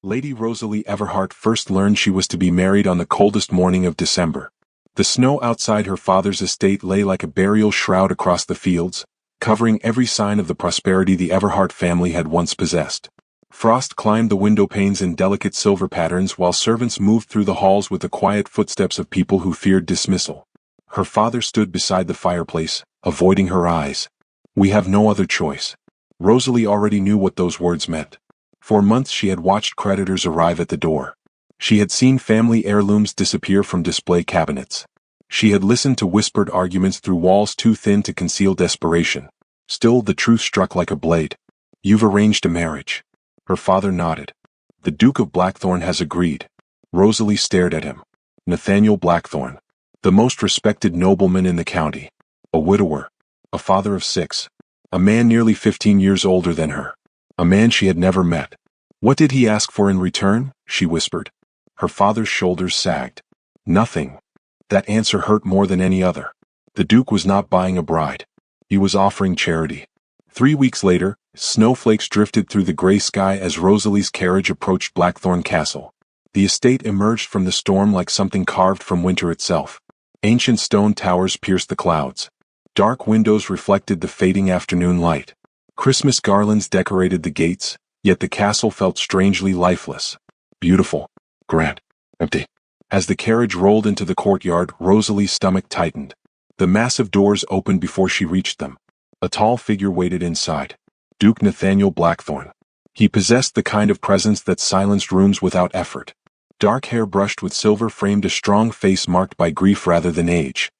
Lady Rosalie Everhart first learned she was to be married on the coldest morning of December. The snow outside her father's estate lay like a burial shroud across the fields, covering every sign of the prosperity the Everhart family had once possessed. Frost climbed the window panes in delicate silver patterns while servants moved through the halls with the quiet footsteps of people who feared dismissal. Her father stood beside the fireplace, avoiding her eyes. "We have no other choice." Rosalie already knew what those words meant. For months she had watched creditors arrive at the door. She had seen family heirlooms disappear from display cabinets. She had listened to whispered arguments through walls too thin to conceal desperation. Still, the truth struck like a blade. "You've arranged a marriage." Her father nodded. "The Duke of Blackthorn has agreed." Rosalie stared at him. Nathaniel Blackthorn, the most respected nobleman in the county. A widower. A father of 6. A man nearly 15 years older than her. A man she had never met. "What did he ask for in return?" she whispered. Her father's shoulders sagged. "Nothing." That answer hurt more than any other. The Duke was not buying a bride. He was offering charity. 3 weeks later, snowflakes drifted through the gray sky as Rosalie's carriage approached Blackthorn Castle. The estate emerged from the storm like something carved from winter itself. Ancient stone towers pierced the clouds. Dark windows reflected the fading afternoon light. Christmas garlands decorated the gates, yet the castle felt strangely lifeless. Beautiful. Grand. Empty. As the carriage rolled into the courtyard, Rosalie's stomach tightened. The massive doors opened before she reached them. A tall figure waited inside. Duke Nathaniel Blackthorn. He possessed the kind of presence that silenced rooms without effort. Dark hair brushed with silver framed a strong face marked by grief rather than age.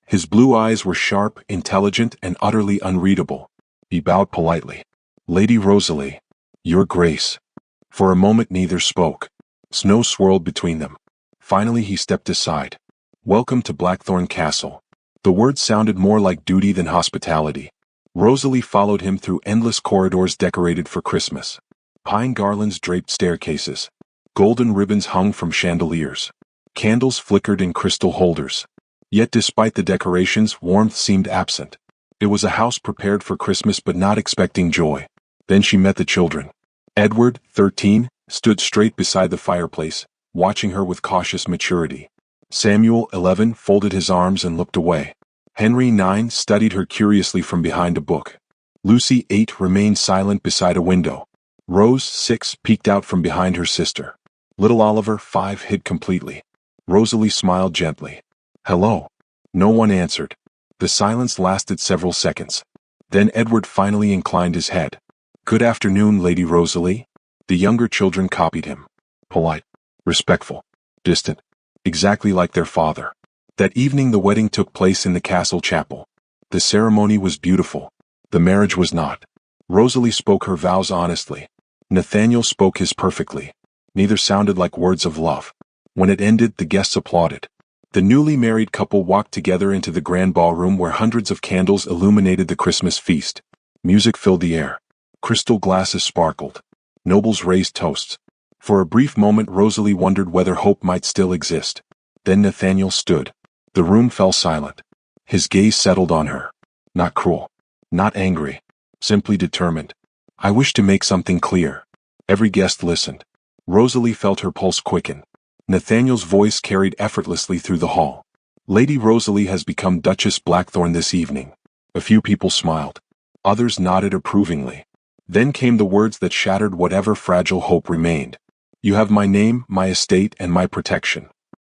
His blue eyes were sharp, intelligent, and utterly unreadable. He bowed politely. "Lady Rosalie, Your Grace." For a moment neither spoke. Snow swirled between them. Finally he stepped aside. "Welcome to Blackthorn Castle." The words sounded more like duty than hospitality. Rosalie followed him through endless corridors decorated for Christmas. Pine garlands draped staircases. Golden ribbons hung from chandeliers. Candles flickered in crystal holders. Yet despite the decorations, warmth seemed absent. It was a house prepared for Christmas but not expecting joy. Then she met the children. Edward, 13, stood straight beside the fireplace, watching her with cautious maturity. Samuel, 11, folded his arms and looked away. Henry, 9, studied her curiously from behind a book. Lucy, 8, remained silent beside a window. Rose, 6, peeked out from behind her sister. Little Oliver, 5, hid completely. Rosalie smiled gently. "Hello." No one answered. The silence lasted several seconds. Then Edward finally inclined his head. "Good afternoon, Lady Rosalie." The younger children copied him. Polite, respectful, distant, exactly like their father. That evening the wedding took place in the castle chapel. The ceremony was beautiful. The marriage was not. Rosalie spoke her vows honestly. Nathaniel spoke his perfectly. Neither sounded like words of love. When it ended, the guests applauded. The newly married couple walked together into the grand ballroom where hundreds of candles illuminated the Christmas feast. Music filled the air. Crystal glasses sparkled. Nobles raised toasts. For a brief moment Rosalie wondered whether hope might still exist. Then Nathaniel stood. The room fell silent. His gaze settled on her. Not cruel. Not angry. Simply determined. "I wish to make something clear." Every guest listened. Rosalie felt her pulse quicken. Nathaniel's voice carried effortlessly through the hall. "Lady Rosalie has become Duchess Blackthorn this evening." A few people smiled. Others nodded approvingly. Then came the words that shattered whatever fragile hope remained. "You have my name, my estate, and my protection."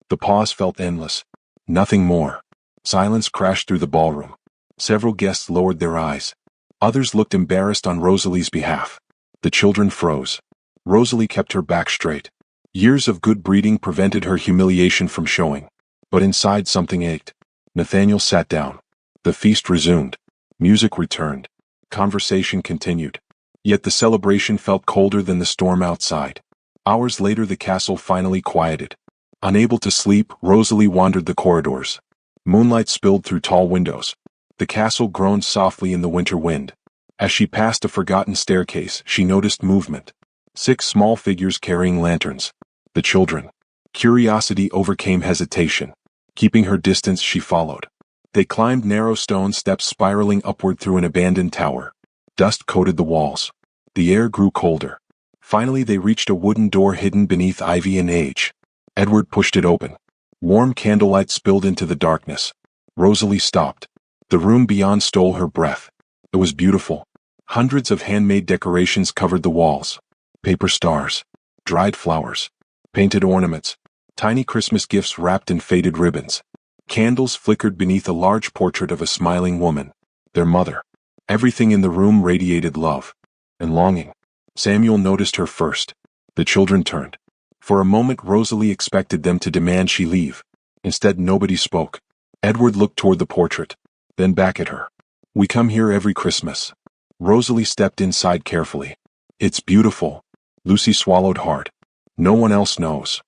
The pause felt endless. Nothing more. Silence crashed through the ballroom. Several guests lowered their eyes. Others looked embarrassed on Rosalie's behalf. The children froze. Rosalie kept her back straight. Years of good breeding prevented her humiliation from showing. But inside something ached. Nathaniel sat down. The feast resumed. Music returned. Conversation continued. Yet the celebration felt colder than the storm outside. Hours later the castle finally quieted. Unable to sleep, Rosalie wandered the corridors. Moonlight spilled through tall windows. The castle groaned softly in the winter wind. As she passed a forgotten staircase, she noticed movement. 6 small figures carrying lanterns. The children. Curiosity overcame hesitation. Keeping her distance, she followed. They climbed narrow stone steps spiraling upward through an abandoned tower. Dust coated the walls. The air grew colder. Finally they reached a wooden door hidden beneath ivy and age. Edward pushed it open. Warm candlelight spilled into the darkness. Rosalie stopped. The room beyond stole her breath. It was beautiful. Hundreds of handmade decorations covered the walls. Paper stars, dried flowers, painted ornaments, tiny Christmas gifts wrapped in faded ribbons. Candles flickered beneath a large portrait of a smiling woman, their mother. Everything in the room radiated love and longing. Samuel noticed her first. The children turned. For a moment Rosalie expected them to demand she leave. Instead nobody spoke. Edward looked toward the portrait, then back at her. "We come here every Christmas." Rosalie stepped inside carefully. "It's beautiful." Lucy swallowed hard. "No one else knows."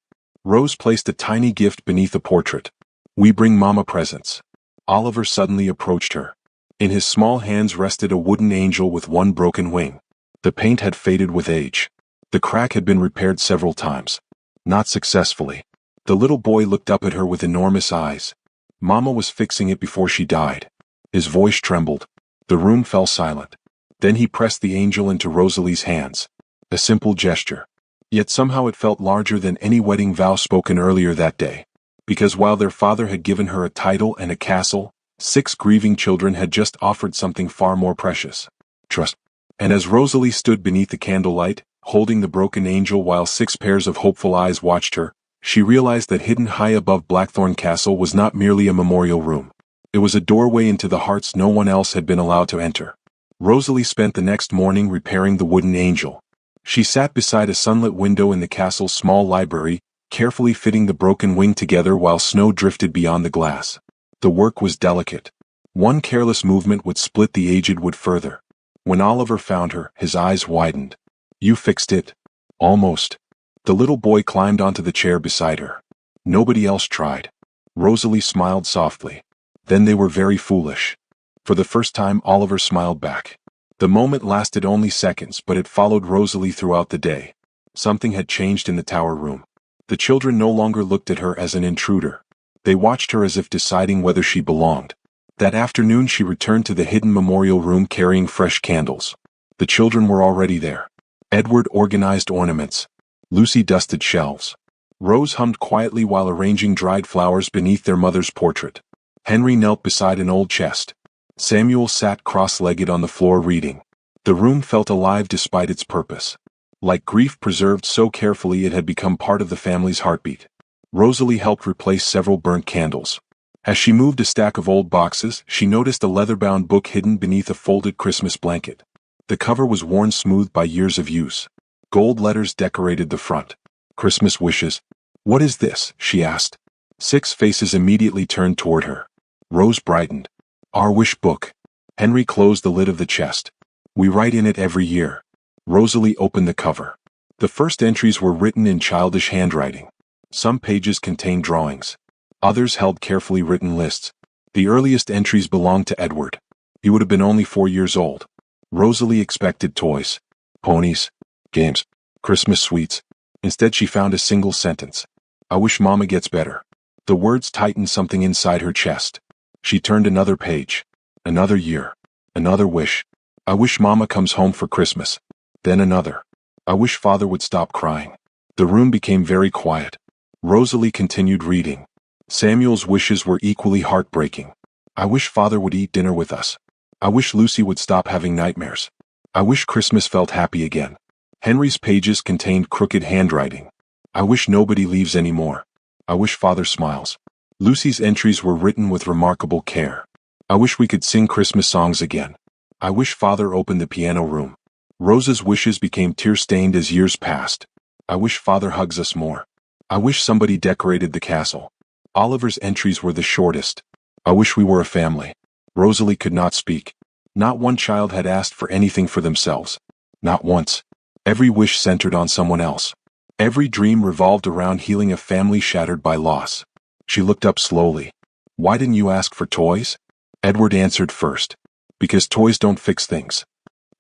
Rose placed a tiny gift beneath the portrait. "We bring Mama presents." Oliver suddenly approached her. In his small hands rested a wooden angel with one broken wing. The paint had faded with age. The crack had been repaired several times. Not successfully. The little boy looked up at her with enormous eyes. Mama was fixing it before she died. His voice trembled. The room fell silent. Then he pressed the angel into Rosalie's hands. A simple gesture. Yet somehow it felt larger than any wedding vow spoken earlier that day. Because while their father had given her a title and a castle, 6 grieving children had just offered something far more precious. Trust. And as Rosalie stood beneath the candlelight, holding the broken angel while 6 pairs of hopeful eyes watched her, she realized that hidden high above Blackthorn Castle was not merely a memorial room. It was a doorway into the hearts no one else had been allowed to enter. Rosalie spent the next morning repairing the wooden angel. She sat beside a sunlit window in the castle's small library, carefully fitting the broken wing together while snow drifted beyond the glass. The work was delicate. One careless movement would split the aged wood further. When Oliver found her, his eyes widened. "You fixed it." "Almost." The little boy climbed onto the chair beside her. "Nobody else tried." Rosalie smiled softly. "Then they were very foolish." For the first time Oliver smiled back. The moment lasted only seconds, but it followed Rosalie throughout the day. Something had changed in the tower room. The children no longer looked at her as an intruder. They watched her as if deciding whether she belonged. That afternoon she returned to the hidden memorial room carrying fresh candles. The children were already there. Edward organized ornaments. Lucy dusted shelves. Rose hummed quietly while arranging dried flowers beneath their mother's portrait. Henry knelt beside an old chest. Samuel sat cross-legged on the floor reading. The room felt alive despite its purpose. Like grief preserved so carefully it had become part of the family's heartbeat. Rosalie helped replace several burnt candles. As she moved a stack of old boxes, she noticed a leather-bound book hidden beneath a folded Christmas blanket. The cover was worn smooth by years of use. Gold letters decorated the front. "Christmas wishes." "What is this?" she asked. 6 faces immediately turned toward her. Rose brightened. "Our wish book." Henry closed the lid of the chest. "We write in it every year." Rosalie opened the cover. The first entries were written in childish handwriting. Some pages contained drawings. Others held carefully written lists. The earliest entries belonged to Edward. He would have been only 4 years old. Rosalie expected toys, ponies, games, Christmas sweets. Instead she found a single sentence. "I wish Mama gets better." The words tightened something inside her chest. She turned another page. Another year. Another wish. "I wish Mama comes home for Christmas." Then another. "I wish Father would stop crying." The room became very quiet. Rosalie continued reading. Samuel's wishes were equally heartbreaking. "I wish Father would eat dinner with us." "I wish Lucy would stop having nightmares." "I wish Christmas felt happy again." Henry's pages contained crooked handwriting. "I wish nobody leaves anymore." "I wish Father smiles." Lucy's entries were written with remarkable care. "I wish we could sing Christmas songs again." "I wish Father opened the piano room." Rosa's wishes became tear-stained as years passed. "I wish Father hugs us more." "I wish somebody decorated the castle." Oliver's entries were the shortest. "I wish we were a family." Rosalie could not speak. Not one child had asked for anything for themselves. Not once. Every wish centered on someone else. Every dream revolved around healing a family shattered by loss. She looked up slowly. "Why didn't you ask for toys?" Edward answered first. "Because toys don't fix things."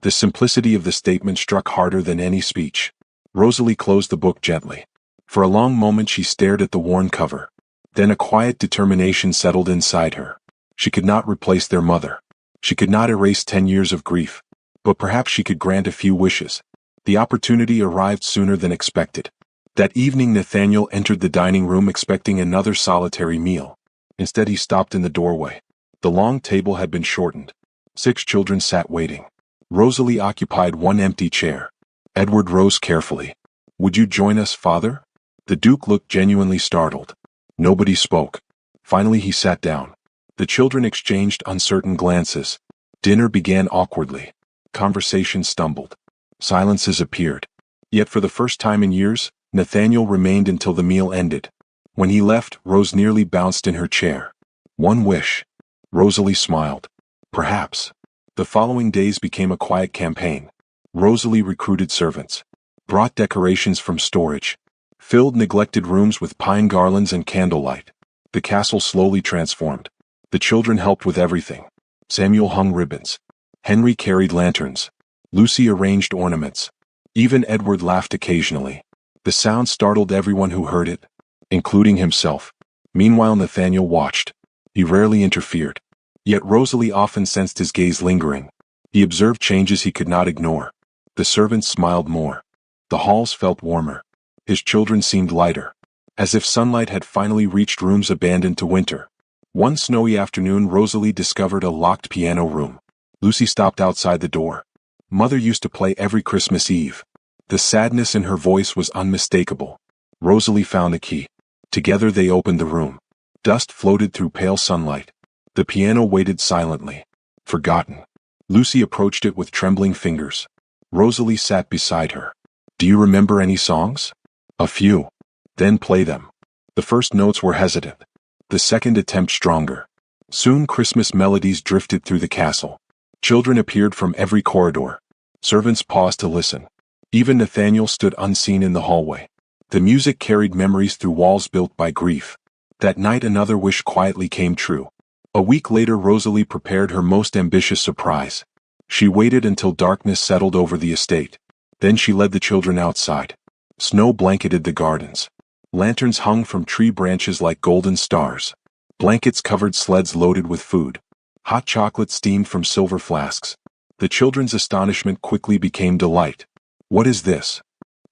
The simplicity of the statement struck harder than any speech. Rosalie closed the book gently. For a long moment she stared at the worn cover. Then a quiet determination settled inside her. She could not replace their mother. She could not erase 10 years of grief. But perhaps she could grant a few wishes. The opportunity arrived sooner than expected. That evening Nathaniel entered the dining room expecting another solitary meal. Instead he stopped in the doorway. The long table had been shortened. 6 children sat waiting. Rosalie occupied one empty chair. Edward rose carefully. "Would you join us, father?" The Duke looked genuinely startled. Nobody spoke. Finally he sat down. The children exchanged uncertain glances. Dinner began awkwardly. Conversation stumbled. Silences appeared. Yet for the first time in years, Nathaniel remained until the meal ended. When he left, Rose nearly bounced in her chair. "One wish." Rosalie smiled. "Perhaps." The following days became a quiet campaign. Rosalie recruited servants, brought decorations from storage, filled neglected rooms with pine garlands and candlelight. The castle slowly transformed. The children helped with everything. Samuel hung ribbons. Henry carried lanterns. Lucy arranged ornaments. Even Edward laughed occasionally. The sound startled everyone who heard it, including himself. Meanwhile Nathaniel watched. He rarely interfered. Yet Rosalie often sensed his gaze lingering. He observed changes he could not ignore. The servants smiled more. The halls felt warmer. His children seemed lighter, as if sunlight had finally reached rooms abandoned to winter. One snowy afternoon Rosalie discovered a locked piano room. Lucy stopped outside the door. Mother used to play every Christmas Eve. The sadness in her voice was unmistakable. Rosalie found the key. Together they opened the room. Dust floated through pale sunlight. The piano waited silently. Forgotten. Lucy approached it with trembling fingers. Rosalie sat beside her. "Do you remember any songs?" "A few." "Then play them." The first notes were hesitant. The second attempt stronger. Soon Christmas melodies drifted through the castle. Children appeared from every corridor. Servants paused to listen. Even Nathaniel stood unseen in the hallway. The music carried memories through walls built by grief. That night another wish quietly came true. A week later Rosalie prepared her most ambitious surprise. She waited until darkness settled over the estate. Then she led the children outside. Snow blanketed the gardens. Lanterns hung from tree branches like golden stars. Blankets covered sleds loaded with food. Hot chocolate steamed from silver flasks. The children's astonishment quickly became delight. "What is this?"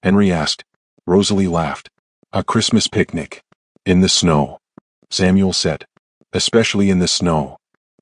Henry asked. Rosalie laughed. "A Christmas picnic." "In the snow," Samuel said. "Especially in the snow."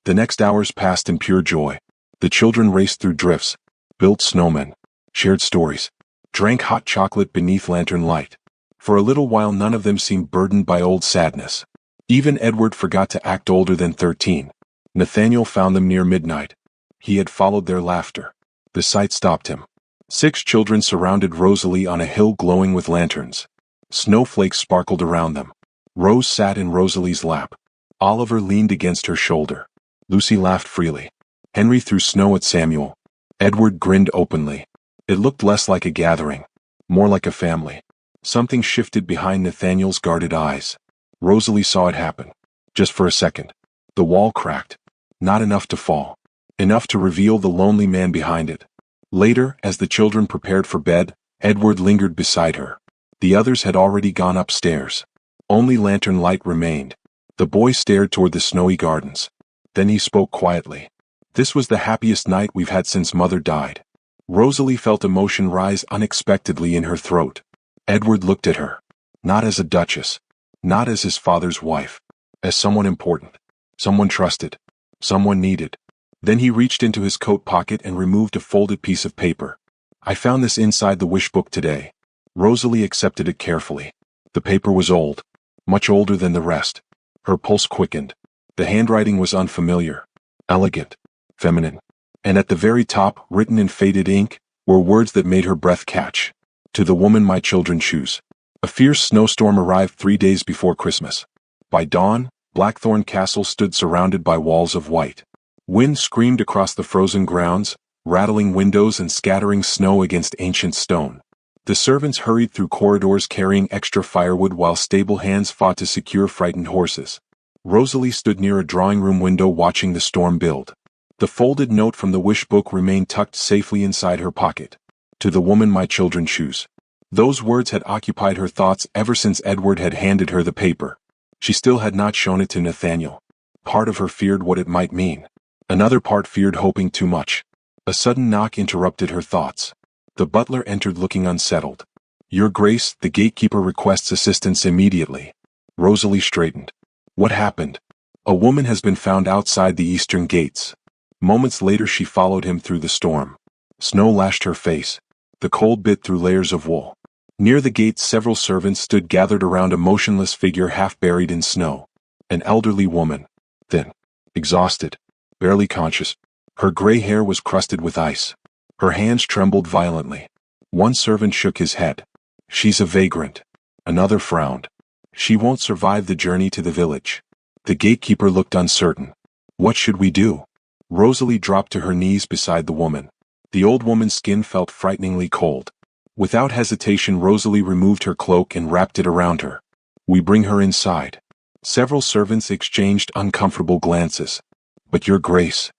The next hours passed in pure joy. The children raced through drifts, built snowmen, shared stories, drank hot chocolate beneath lantern light. For a little while none of them seemed burdened by old sadness. Even Edward forgot to act older than 13. Nathaniel found them near midnight. He had followed their laughter. The sight stopped him. 6 children surrounded Rosalie on a hill glowing with lanterns. Snowflakes sparkled around them. Rose sat in Rosalie's lap. Oliver leaned against her shoulder. Lucy laughed freely. Henry threw snow at Samuel. Edward grinned openly. It looked less like a gathering, more like a family. Something shifted behind Nathaniel's guarded eyes. Rosalie saw it happen. Just for a second. The wall cracked. Not enough to fall. Enough to reveal the lonely man behind it. Later, as the children prepared for bed, Edward lingered beside her. The others had already gone upstairs. Only lantern light remained. The boy stared toward the snowy gardens. Then he spoke quietly. "This was the happiest night we've had since Mother died." Rosalie felt emotion rise unexpectedly in her throat. Edward looked at her. Not as a duchess. Not as his father's wife. As someone important. Someone trusted. Someone needed. Then he reached into his coat pocket and removed a folded piece of paper. "I found this inside the wish book today." Rosalie accepted it carefully. The paper was old. Much older than the rest. Her pulse quickened. The handwriting was unfamiliar. Elegant. Feminine. And at the very top, written in faded ink, were words that made her breath catch. "To the woman my children choose." A fierce snowstorm arrived 3 days before Christmas. By dawn, Blackthorn Castle stood surrounded by walls of white. Wind screamed across the frozen grounds, rattling windows and scattering snow against ancient stone. The servants hurried through corridors carrying extra firewood while stable hands fought to secure frightened horses. Rosalie stood near a drawing-room window watching the storm build. The folded note from the wish book remained tucked safely inside her pocket. "To the woman my children choose." Those words had occupied her thoughts ever since Edward had handed her the paper. She still had not shown it to Nathaniel. Part of her feared what it might mean. Another part feared hoping too much. A sudden knock interrupted her thoughts. The butler entered looking unsettled. "Your Grace, the gatekeeper requests assistance immediately." Rosalie straightened. "What happened?" "A woman has been found outside the eastern gates." Moments later she followed him through the storm. Snow lashed her face. The cold bit through layers of wool. Near the gates several servants stood gathered around a motionless figure half buried in snow. An elderly woman. Thin. Exhausted. Barely conscious. Her gray hair was crusted with ice. Her hands trembled violently. One servant shook his head. "She's a vagrant." Another frowned. "She won't survive the journey to the village." The gatekeeper looked uncertain. "What should we do?" Rosalie dropped to her knees beside the woman. The old woman's skin felt frighteningly cold. Without hesitation Rosalie removed her cloak and wrapped it around her. "We bring her inside." Several servants exchanged uncomfortable glances. "But Your Grace."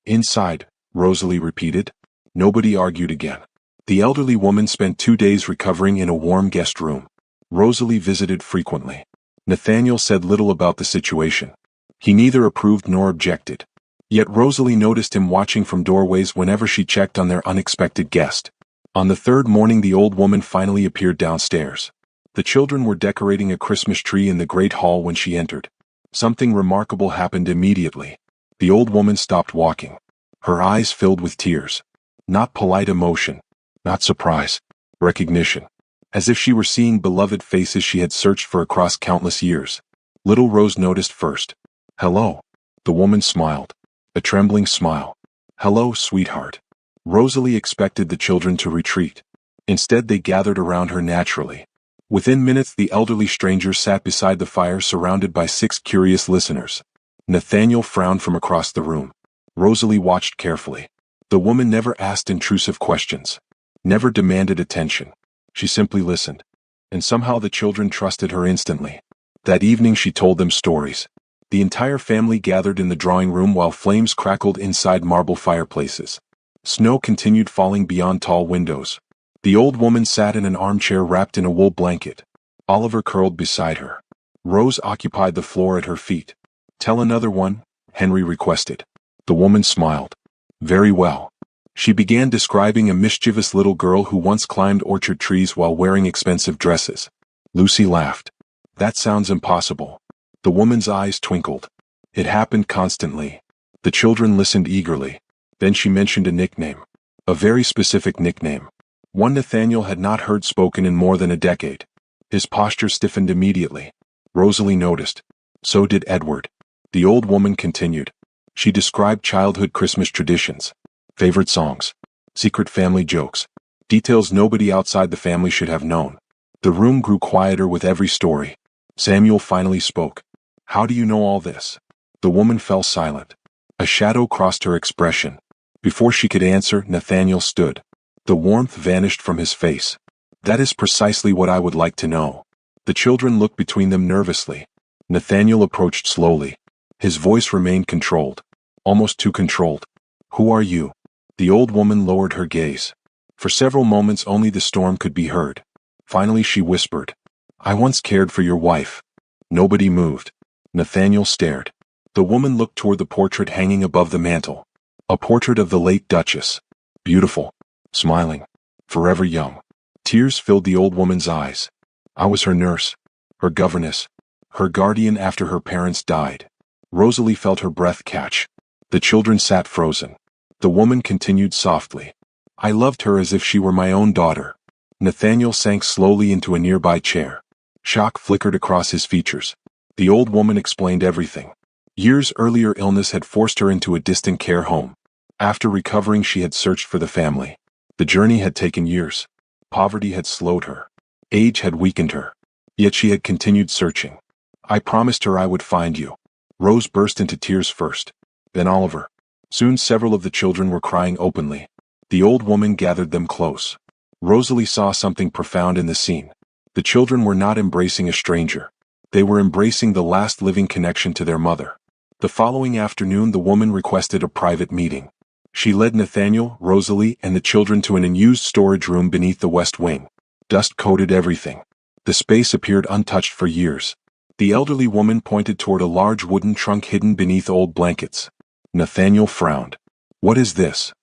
"Inside," Rosalie repeated. Nobody argued again. The elderly woman spent 2 days recovering in a warm guest room. Rosalie visited frequently. Nathaniel said little about the situation. He neither approved nor objected. Yet Rosalie noticed him watching from doorways whenever she checked on their unexpected guest. On the third morning the old woman finally appeared downstairs. The children were decorating a Christmas tree in the great hall when she entered. Something remarkable happened immediately. The old woman stopped walking. Her eyes filled with tears. Not polite emotion. Not surprise. Recognition. As if she were seeing beloved faces she had searched for across countless years. Little Rose noticed first. "Hello." The woman smiled. A trembling smile. "Hello, sweetheart." Rosalie expected the children to retreat. Instead they gathered around her naturally. Within minutes the elderly stranger sat beside the fire surrounded by 6 curious listeners. Nathaniel frowned from across the room. Rosalie watched carefully. The woman never asked intrusive questions. Never demanded attention. She simply listened. And somehow the children trusted her instantly. That evening she told them stories. The entire family gathered in the drawing room while flames crackled inside marble fireplaces. Snow continued falling beyond tall windows. The old woman sat in an armchair wrapped in a wool blanket. Oliver curled beside her. Rose occupied the floor at her feet. "Tell another one," Henry requested. The woman smiled. "Very well." She began describing a mischievous little girl who once climbed orchard trees while wearing expensive dresses. Lucy laughed. "That sounds impossible." The woman's eyes twinkled. "It happened constantly." The children listened eagerly. Then she mentioned a nickname. A very specific nickname. One Nathaniel had not heard spoken in more than a decade. His posture stiffened immediately. Rosalie noticed. So did Edward. The old woman continued. She described childhood Christmas traditions. Favorite songs. Secret family jokes. Details nobody outside the family should have known. The room grew quieter with every story. Samuel finally spoke. "How do you know all this?" The woman fell silent. A shadow crossed her expression. Before she could answer, Nathaniel stood. The warmth vanished from his face. "That is precisely what I would like to know." The children looked between them nervously. Nathaniel approached slowly. His voice remained controlled. Almost too controlled. "Who are you?" The old woman lowered her gaze. For several moments only the storm could be heard. Finally she whispered. "I once cared for your wife." Nobody moved. Nathaniel stared. The woman looked toward the portrait hanging above the mantel. A portrait of the late Duchess. Beautiful. Smiling. Forever young. Tears filled the old woman's eyes. "I was her nurse. Her governess. Her guardian after her parents died." Rosalie felt her breath catch. The children sat frozen. The woman continued softly. "I loved her as if she were my own daughter." Nathaniel sank slowly into a nearby chair. Shock flickered across his features. The old woman explained everything. Years earlier illness had forced her into a distant care home. After recovering she had searched for the family. The journey had taken years. Poverty had slowed her. Age had weakened her. Yet she had continued searching. "I promised her I would find you." Rose burst into tears first. Then Oliver. Soon several of the children were crying openly. The old woman gathered them close. Rosalie saw something profound in the scene. The children were not embracing a stranger. They were embracing the last living connection to their mother. The following afternoon the woman requested a private meeting. She led Nathaniel, Rosalie, and the children to an unused storage room beneath the west wing. Dust coated everything. The space appeared untouched for years. The elderly woman pointed toward a large wooden trunk hidden beneath old blankets. Nathaniel frowned. "What is this?"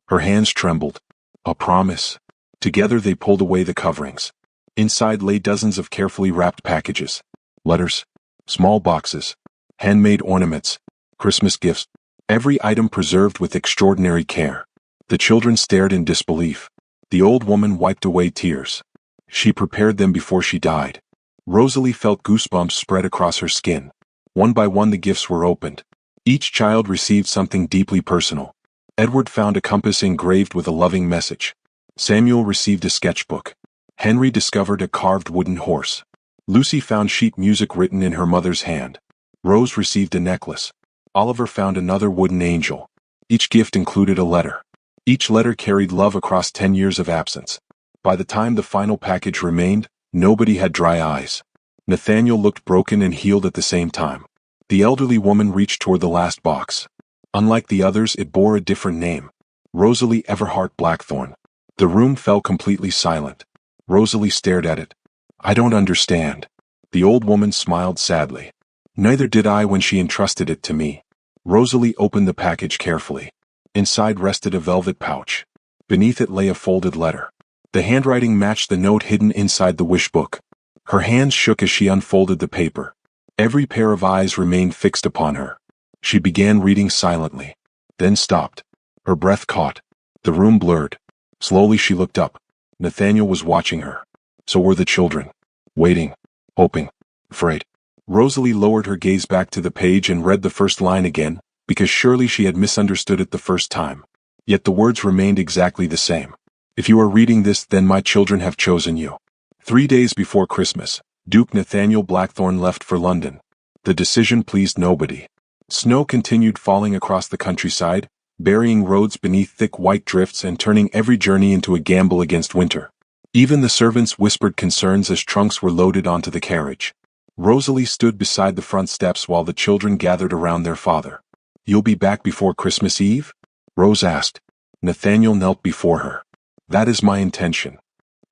Her hands trembled. "A promise." Together they pulled away the coverings. Inside lay dozens of carefully wrapped packages. Letters. Small boxes. Handmade ornaments. Christmas gifts. Every item preserved with extraordinary care. The children stared in disbelief. The old woman wiped away tears. She prepared them before she died. Rosalie felt goosebumps spread across her skin. One by one the gifts were opened. Each child received something deeply personal. Edward found a compass engraved with a loving message. Samuel received a sketchbook. Henry discovered a carved wooden horse. Lucy found sheet music written in her mother's hand. Rose received a necklace. Oliver found another wooden angel. Each gift included a letter. Each letter carried love across 10 years of absence. By the time the final package remained, nobody had dry eyes. Nathaniel looked broken and healed at the same time. The elderly woman reached toward the last box. Unlike the others, it bore a different name. Rosalie Everhart Blackthorn. The room fell completely silent. Rosalie stared at it. I don't understand. The old woman smiled sadly. Neither did I when she entrusted it to me. Rosalie opened the package carefully. Inside rested a velvet pouch. Beneath it lay a folded letter. The handwriting matched the note hidden inside the wish book. Her hands shook as she unfolded the paper. Every pair of eyes remained fixed upon her. She began reading silently, then stopped. Her breath caught. The room blurred. Slowly she looked up. Nathaniel was watching her. So were the children. Waiting, hoping, afraid. Rosalie lowered her gaze back to the page and read the first line again, because surely she had misunderstood it the first time. Yet the words remained exactly the same. If you are reading this, then my children have chosen you. 3 days before Christmas, Duke Nathaniel Blackthorn left for London. The decision pleased nobody. Snow continued falling across the countryside, burying roads beneath thick white drifts and turning every journey into a gamble against winter. Even the servants whispered concerns as trunks were loaded onto the carriage. Rosalie stood beside the front steps while the children gathered around their father. You'll be back before Christmas Eve? Rose asked. Nathaniel knelt before her. That is my intention.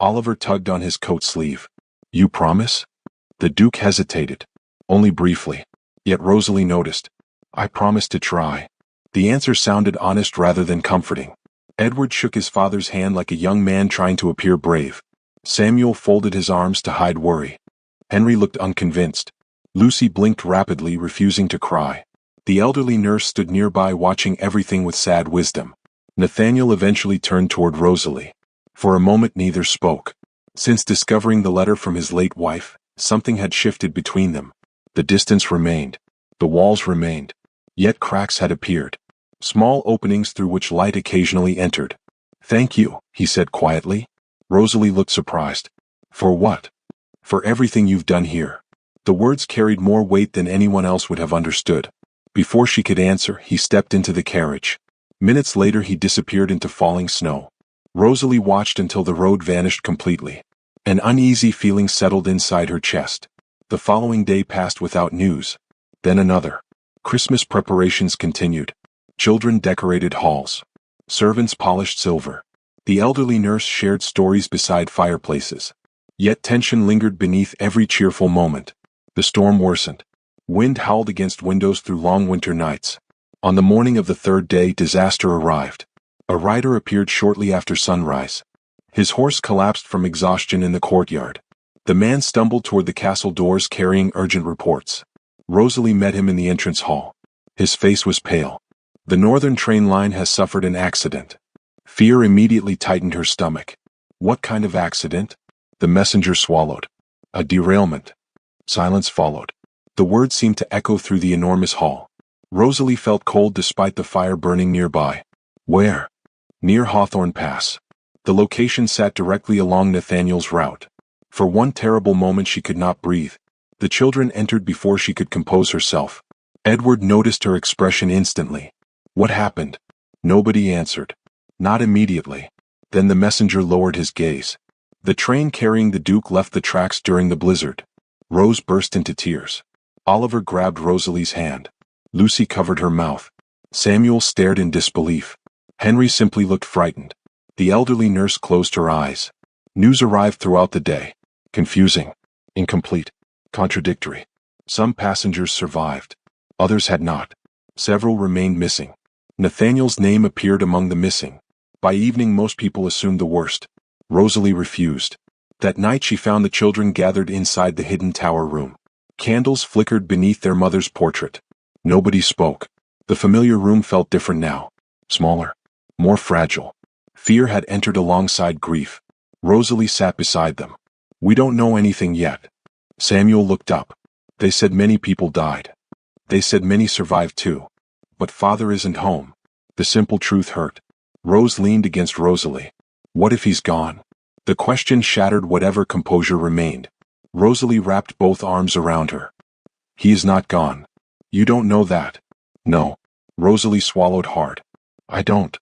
Oliver tugged on his coat sleeve. You promise? The Duke hesitated. Only briefly. Yet Rosalie noticed. I promise to try. The answer sounded honest rather than comforting. Edward shook his father's hand like a young man trying to appear brave. Samuel folded his arms to hide worry. Henry looked unconvinced. Lucy blinked rapidly, refusing to cry. The elderly nurse stood nearby watching everything with sad wisdom. Nathaniel eventually turned toward Rosalie. For a moment neither spoke. Since discovering the letter from his late wife, something had shifted between them. The distance remained. The walls remained. Yet cracks had appeared. Small openings through which light occasionally entered. Thank you, he said quietly. Rosalie looked surprised. For what? For everything you've done here. The words carried more weight than anyone else would have understood. Before she could answer, he stepped into the carriage. Minutes later he disappeared into falling snow. Rosalie watched until the road vanished completely. An uneasy feeling settled inside her chest. The following day passed without news. Then another. Christmas preparations continued. Children decorated halls. Servants polished silver. The elderly nurse shared stories beside fireplaces. Yet tension lingered beneath every cheerful moment. The storm worsened. Wind howled against windows through long winter nights. On the morning of the third day, disaster arrived. A rider appeared shortly after sunrise. His horse collapsed from exhaustion in the courtyard. The man stumbled toward the castle doors carrying urgent reports. Rosalie met him in the entrance hall. His face was pale. The northern train line has suffered an accident. Fear immediately tightened her stomach. What kind of accident? The messenger swallowed. A derailment. Silence followed. The words seemed to echo through the enormous hall. Rosalie felt cold despite the fire burning nearby. Where? Near Hawthorne Pass. The location sat directly along Nathaniel's route. For one terrible moment she could not breathe. The children entered before she could compose herself. Edward noticed her expression instantly. What happened? Nobody answered. Not immediately. Then the messenger lowered his gaze. The train carrying the Duke left the tracks during the blizzard. Rose burst into tears. Oliver grabbed Rosalie's hand. Lucy covered her mouth. Samuel stared in disbelief. Henry simply looked frightened. The elderly nurse closed her eyes. News arrived throughout the day. Confusing. Incomplete. Contradictory. Some passengers survived. Others had not. Several remained missing. Nathaniel's name appeared among the missing. By evening most people assumed the worst. Rosalie refused. That night she found the children gathered inside the hidden tower room. Candles flickered beneath their mother's portrait. Nobody spoke. The familiar room felt different now. Smaller. More fragile. Fear had entered alongside grief. Rosalie sat beside them. We don't know anything yet. Samuel looked up. They said many people died. They said many survived too. But father isn't home. The simple truth hurt. Rose leaned against Rosalie. What if he's gone? The question shattered whatever composure remained. Rosalie wrapped both arms around her. He is not gone. You don't know that. No. Rosalie swallowed hard. I don't.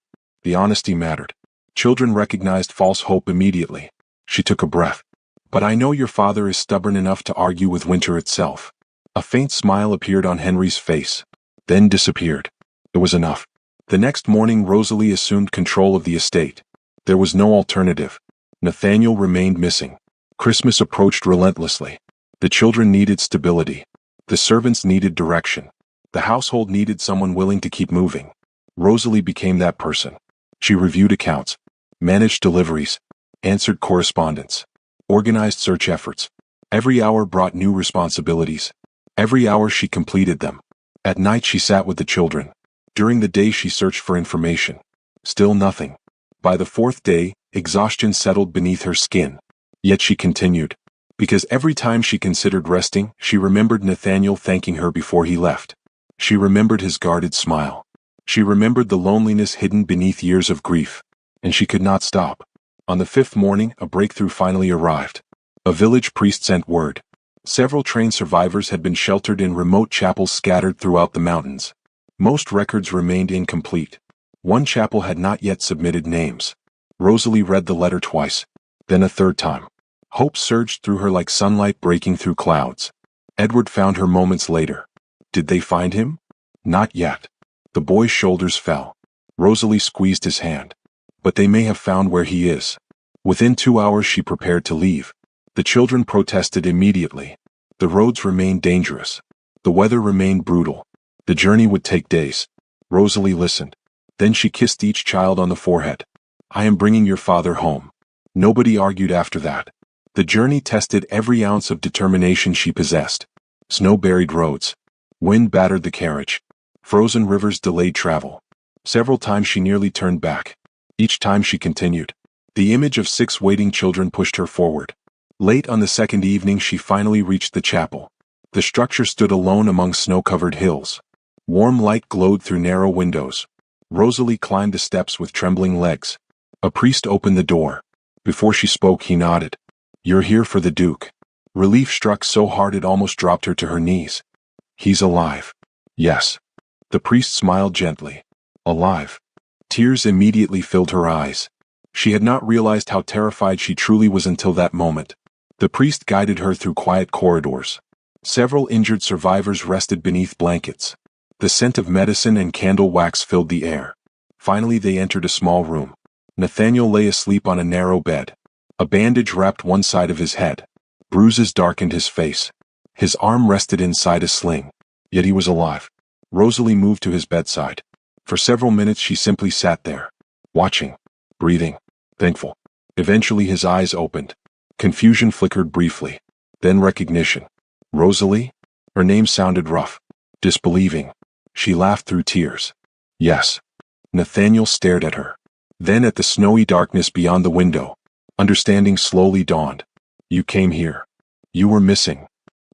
The honesty mattered. Children recognized false hope immediately. She took a breath. But I know your father is stubborn enough to argue with winter itself. A faint smile appeared on Henry's face, then disappeared. It was enough. The next morning Rosalie assumed control of the estate. There was no alternative. Nathaniel remained missing. Christmas approached relentlessly. The children needed stability. The servants needed direction. The household needed someone willing to keep moving. Rosalie became that person. She reviewed accounts, managed deliveries, answered correspondence, organized search efforts. Every hour brought new responsibilities. Every hour she completed them. At night she sat with the children. During the day she searched for information. Still nothing. By the fourth day, exhaustion settled beneath her skin. Yet she continued. Because every time she considered resting, she remembered Nathaniel thanking her before he left. She remembered his guarded smile. She remembered the loneliness hidden beneath years of grief. And she could not stop. On the fifth morning, a breakthrough finally arrived. A village priest sent word. Several train survivors had been sheltered in remote chapels scattered throughout the mountains. Most records remained incomplete. One chapel had not yet submitted names. Rosalie read the letter twice, then a third time. Hope surged through her like sunlight breaking through clouds. Edward found her moments later. Did they find him? Not yet. The boy's shoulders fell. Rosalie squeezed his hand. But they may have found where he is. Within 2 hours she prepared to leave. The children protested immediately. The roads remained dangerous. The weather remained brutal. The journey would take days. Rosalie listened. Then she kissed each child on the forehead. I am bringing your father home. Nobody argued after that. The journey tested every ounce of determination she possessed. Snow-buried roads. Wind battered the carriage. Frozen rivers delayed travel. Several times she nearly turned back. Each time she continued. The image of 6 waiting children pushed her forward. Late on the second evening she finally reached the chapel. The structure stood alone among snow-covered hills. Warm light glowed through narrow windows. Rosalie climbed the steps with trembling legs. A priest opened the door. Before she spoke he nodded. You're here for the Duke. Relief struck so hard it almost dropped her to her knees. He's alive. Yes. The priest smiled gently. Alive. Tears immediately filled her eyes. She had not realized how terrified she truly was until that moment. The priest guided her through quiet corridors. Several injured survivors rested beneath blankets. The scent of medicine and candle wax filled the air. Finally they entered a small room. Nathaniel lay asleep on a narrow bed. A bandage wrapped one side of his head. Bruises darkened his face. His arm rested inside a sling. Yet he was alive. Rosalie moved to his bedside. For several minutes she simply sat there. Watching. Breathing. Thankful. Eventually his eyes opened. Confusion flickered briefly. Then recognition. Rosalie? Her name sounded rough. Disbelieving. She laughed through tears. Yes. Nathaniel stared at her. Then at the snowy darkness beyond the window. Understanding slowly dawned. You came here. You were missing.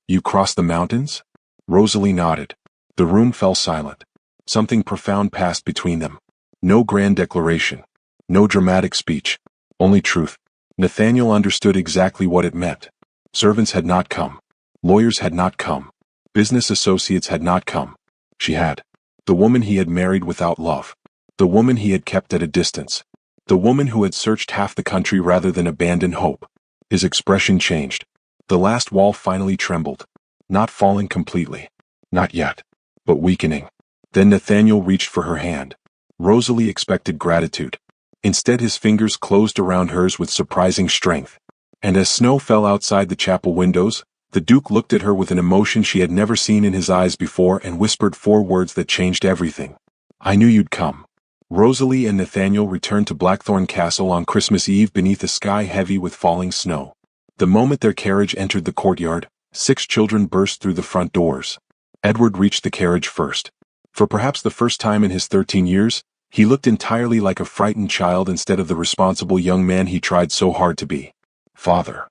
You crossed the mountains? Rosalie nodded. The room fell silent. Something profound passed between them. No grand declaration. No dramatic speech. Only truth. Nathaniel understood exactly what it meant. Servants had not come. Lawyers had not come. Business associates had not come. She had. The woman he had married without love. The woman he had kept at a distance. The woman who had searched half the country rather than abandon hope. His expression changed. The last wall finally trembled. Not falling completely. Not yet. But weakening. Then Nathaniel reached for her hand. Rosalie expected gratitude. Instead his fingers closed around hers with surprising strength. And as snow fell outside the chapel windows, the Duke looked at her with an emotion she had never seen in his eyes before and whispered 4 words that changed everything. I knew you'd come. Rosalie and Nathaniel returned to Blackthorn Castle on Christmas Eve beneath a sky heavy with falling snow. The moment their carriage entered the courtyard, 6 children burst through the front doors. Edward reached the carriage first. For perhaps the first time in his 13 years, he looked entirely like a frightened child instead of the responsible young man he tried so hard to be. Father.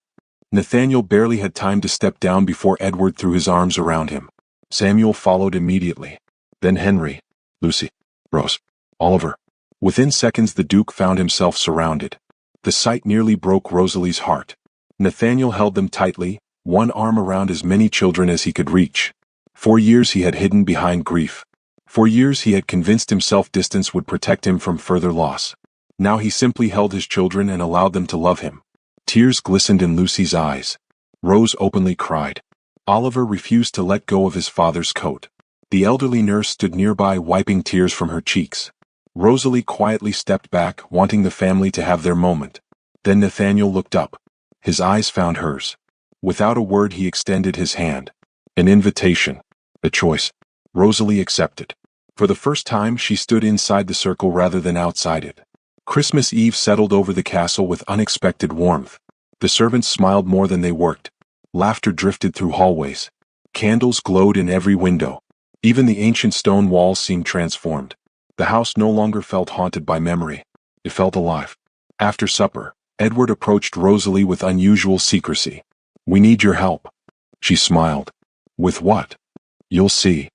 Nathaniel barely had time to step down before Edward threw his arms around him. Samuel followed immediately. Then Henry, Lucy, Rose, Oliver. Within seconds the Duke found himself surrounded. The sight nearly broke Rosalie's heart. Nathaniel held them tightly, one arm around as many children as he could reach. For years he had hidden behind grief. For years he had convinced himself distance would protect him from further loss. Now he simply held his children and allowed them to love him. Tears glistened in Lucy's eyes. Rose openly cried. Oliver refused to let go of his father's coat. The elderly nurse stood nearby wiping tears from her cheeks. Rosalie quietly stepped back, wanting the family to have their moment. Then Nathaniel looked up. His eyes found hers. Without a word he extended his hand. An invitation. A choice. Rosalie accepted. For the first time she stood inside the circle rather than outside it. Christmas Eve settled over the castle with unexpected warmth. The servants smiled more than they worked. Laughter drifted through hallways. Candles glowed in every window. Even the ancient stone walls seemed transformed. The house no longer felt haunted by memory. It felt alive. After supper, Edward approached Rosalie with unusual secrecy. We need your help. She smiled. With what? You'll see.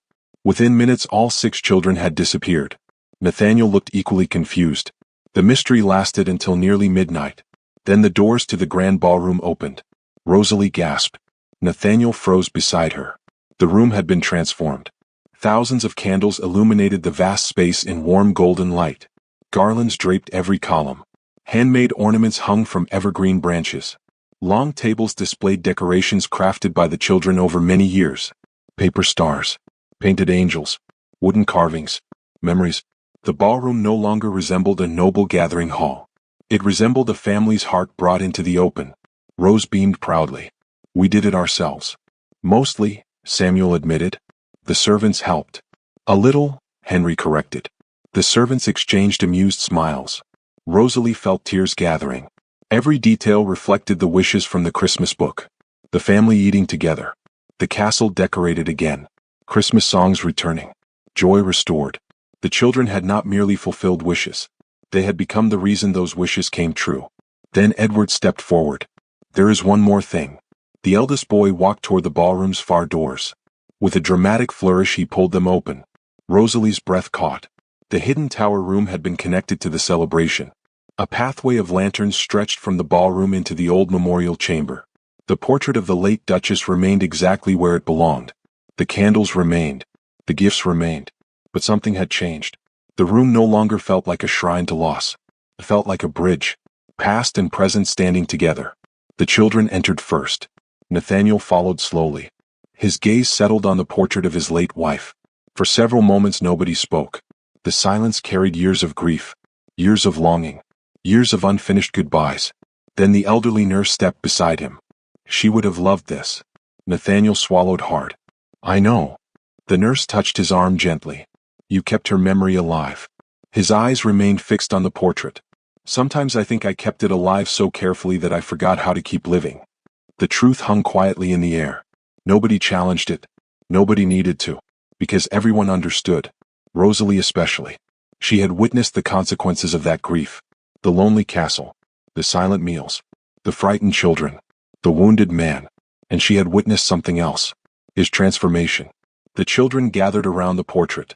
Within minutes all 6 children had disappeared. Nathaniel looked equally confused. The mystery lasted until nearly midnight. Then the doors to the grand ballroom opened. Rosalie gasped. Nathaniel froze beside her. The room had been transformed. Thousands of candles illuminated the vast space in warm golden light. Garlands draped every column. Handmade ornaments hung from evergreen branches. Long tables displayed decorations crafted by the children over many years. Paper stars. Painted angels. Wooden carvings. Memories. The ballroom no longer resembled a noble gathering hall. It resembled a family's heart brought into the open. Rose beamed proudly. We did it ourselves. Mostly, Samuel admitted. The servants helped. A little, Henry corrected. The servants exchanged amused smiles. Rosalie felt tears gathering. Every detail reflected the wishes from the Christmas book. The family eating together. The castle decorated again. Christmas songs returning. Joy restored. The children had not merely fulfilled wishes. They had become the reason those wishes came true. Then Edward stepped forward. There is one more thing. The eldest boy walked toward the ballroom's far doors. With a dramatic flourish he pulled them open. Rosalie's breath caught. The hidden tower room had been connected to the celebration. A pathway of lanterns stretched from the ballroom into the old memorial chamber. The portrait of the late Duchess remained exactly where it belonged. The candles remained. The gifts remained. But something had changed. The room no longer felt like a shrine to loss. It felt like a bridge. Past and present standing together. The children entered first. Nathaniel followed slowly. His gaze settled on the portrait of his late wife. For several moments nobody spoke. The silence carried years of grief. Years of longing. Years of unfinished goodbyes. Then the elderly nurse stepped beside him. She would have loved this. Nathaniel swallowed hard. I know. The nurse touched his arm gently. You kept her memory alive. His eyes remained fixed on the portrait. Sometimes I think I kept it alive so carefully that I forgot how to keep living. The truth hung quietly in the air. Nobody challenged it. Nobody needed to. Because everyone understood. Rosalie especially. She had witnessed the consequences of that grief. The lonely castle. The silent meals. The frightened children. The wounded man. And she had witnessed something else. His transformation. The children gathered around the portrait.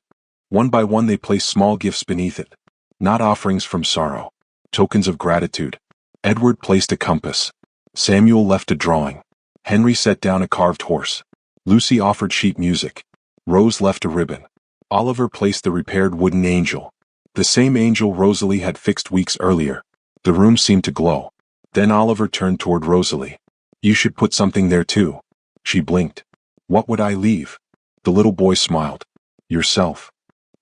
One by one they placed small gifts beneath it. Not offerings from sorrow. Tokens of gratitude. Edward placed a compass. Samuel left a drawing. Henry set down a carved horse. Lucy offered sheet music. Rose left a ribbon. Oliver placed the repaired wooden angel. The same angel Rosalie had fixed weeks earlier. The room seemed to glow. Then Oliver turned toward Rosalie. You should put something there too. She blinked. What would I leave? The little boy smiled. Yourself.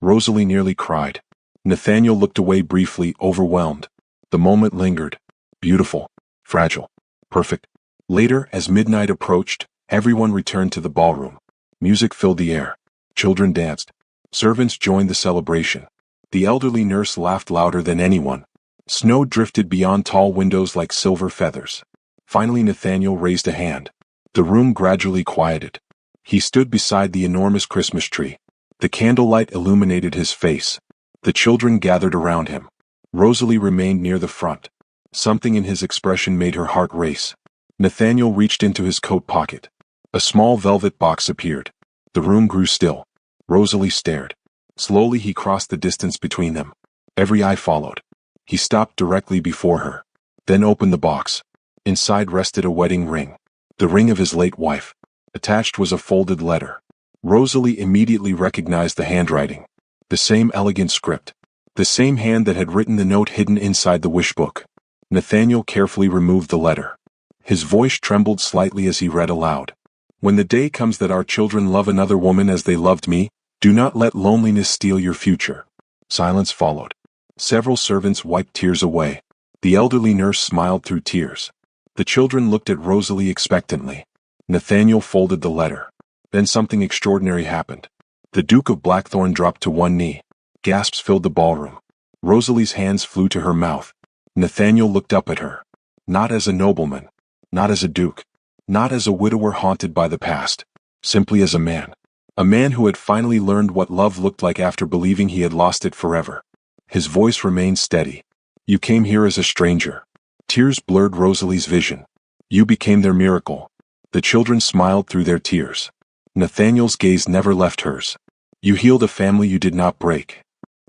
Rosalie nearly cried. Nathaniel looked away briefly, overwhelmed. The moment lingered. Beautiful. Fragile. Perfect. Later, as midnight approached, everyone returned to the ballroom. Music filled the air. Children danced. Servants joined the celebration. The elderly nurse laughed louder than anyone. Snow drifted beyond tall windows like silver feathers. Finally Nathaniel raised a hand. The room gradually quieted. He stood beside the enormous Christmas tree. The candlelight illuminated his face. The children gathered around him. Rosalie remained near the front. Something in his expression made her heart race. Nathaniel reached into his coat pocket. A small velvet box appeared. The room grew still. Rosalie stared. Slowly he crossed the distance between them. Every eye followed. He stopped directly before her. Then opened the box. Inside rested a wedding ring. The ring of his late wife. Attached was a folded letter. Rosalie immediately recognized the handwriting. The same elegant script. The same hand that had written the note hidden inside the wish book. Nathaniel carefully removed the letter. His voice trembled slightly as he read aloud. When the day comes that our children love another woman as they loved me, do not let loneliness steal your future. Silence followed. Several servants wiped tears away. The elderly nurse smiled through tears. The children looked at Rosalie expectantly. Nathaniel folded the letter. Then something extraordinary happened. The Duke of Blackthorn dropped to one knee. Gasps filled the ballroom. Rosalie's hands flew to her mouth. Nathaniel looked up at her. Not as a nobleman. Not as a duke. Not as a widower haunted by the past. Simply as a man. A man who had finally learned what love looked like after believing he had lost it forever. His voice remained steady. You came here as a stranger. Tears blurred Rosalie's vision. You became their miracle. The children smiled through their tears. Nathaniel's gaze never left hers. You healed a family you did not break.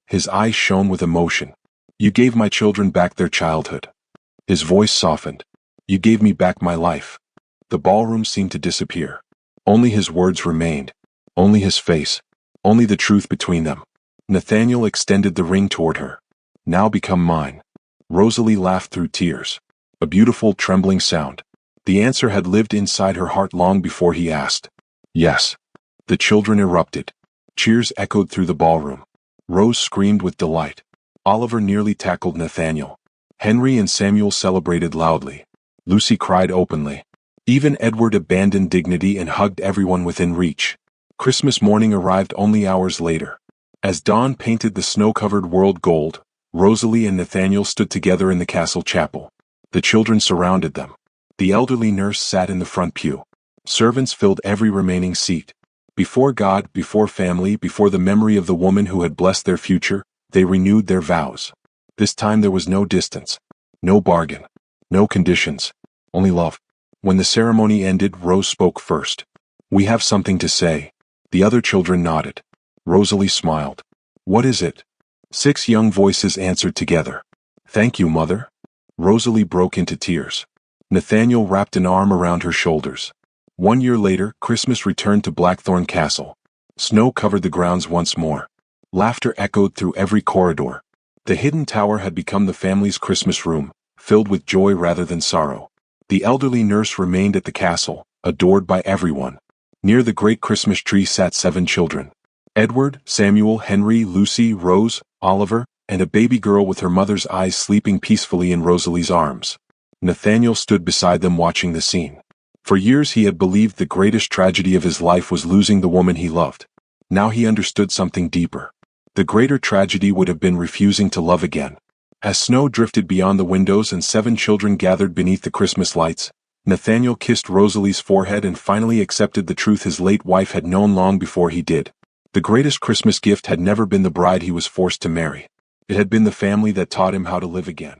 His eyes shone with emotion. You gave my children back their childhood. His voice softened. You gave me back my life. The ballroom seemed to disappear. Only his words remained. Only his face. Only the truth between them. Nathaniel extended the ring toward her. Now become mine. Rosalie laughed through tears. A beautiful trembling sound. The answer had lived inside her heart long before he asked. Yes. The children erupted. Cheers echoed through the ballroom. Rose screamed with delight. Oliver nearly tackled Nathaniel. Henry and Samuel celebrated loudly. Lucy cried openly. Even Edward abandoned dignity and hugged everyone within reach. Christmas morning arrived only hours later. As dawn painted the snow-covered world gold, Rosalie and Nathaniel stood together in the castle chapel. The children surrounded them. The elderly nurse sat in the front pew. Servants filled every remaining seat. Before God, before family, before the memory of the woman who had blessed their future, they renewed their vows. This time there was no distance, no bargain, no conditions, only love. When the ceremony ended, Rose spoke first. We have something to say. The other children nodded. Rosalie smiled. What is it? 6 young voices answered together. Thank you, Mother. Rosalie broke into tears. Nathaniel wrapped an arm around her shoulders. 1 year later, Christmas returned to Blackthorn Castle. Snow covered the grounds once more. Laughter echoed through every corridor. The hidden tower had become the family's Christmas room, filled with joy rather than sorrow. The elderly nurse remained at the castle, adored by everyone. Near the great Christmas tree sat 7 children. Edward, Samuel, Henry, Lucy, Rose, Oliver, and a baby girl with her mother's eyes sleeping peacefully in Rosalie's arms. Nathaniel stood beside them watching the scene. For years he had believed the greatest tragedy of his life was losing the woman he loved. Now he understood something deeper. The greater tragedy would have been refusing to love again. As snow drifted beyond the windows and 7 children gathered beneath the Christmas lights, Nathaniel kissed Rosalie's forehead and finally accepted the truth his late wife had known long before he did. The greatest Christmas gift had never been the bride he was forced to marry. It had been the family that taught him how to live again.